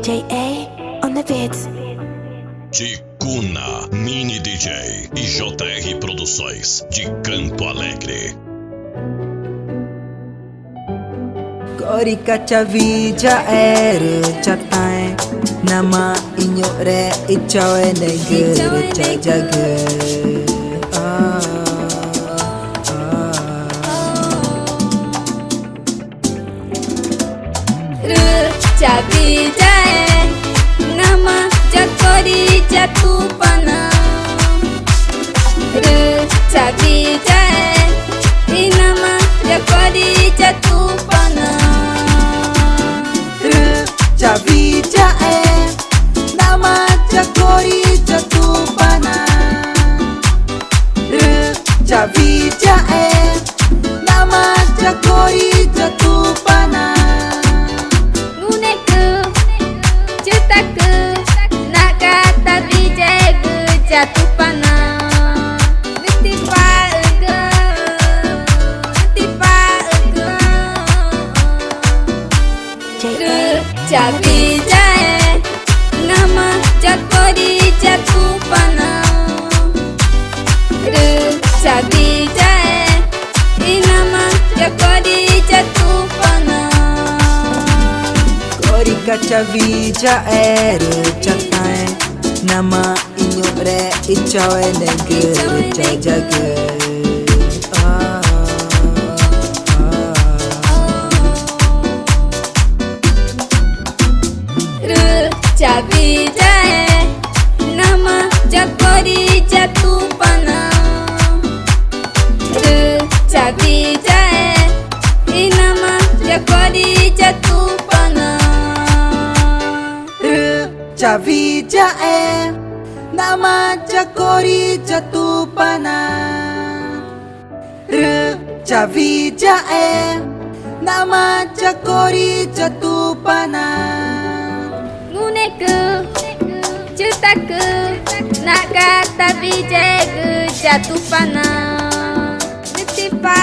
J.A. on the beats. Ticuna, Mini DJ e JR Produções de Campo Alegre. Kori kaca vija catai nama inyo re icawe negeri cajaga. Vija nama jakori jatuh panah. Vija nama jakori jatuh panah. Vija nama jakori jatuh panah. Vija nama jakori jatuh panah. Jatuh panah, tiba Vija nama jakori jatuh panah. Vija nama jakori jatuh panah. Kori kaca vija catai nama inyo re icawe negeri cajaga. Vija nama jakori jatuh panah. Vija nama jakori jatuh panah. Vija nama jakori jatuh panah. Vija nama jakori jatuh panah. Ceritaku nak kata Vija jatuh panah. Tiba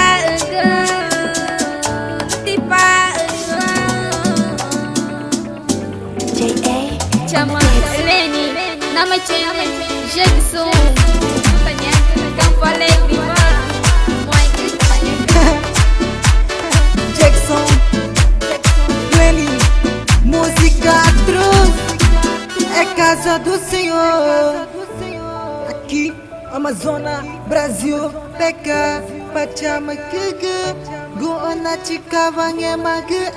J.A. Chama Leni, nama cewek Jackson. Tanya Campo Alegre, Jackson, Leni, música atroz, é casa do Senhor. Aqui, Amazônia, Brasil, Peca, Pachama, Gugu, Guona, Chicavanha, Mague,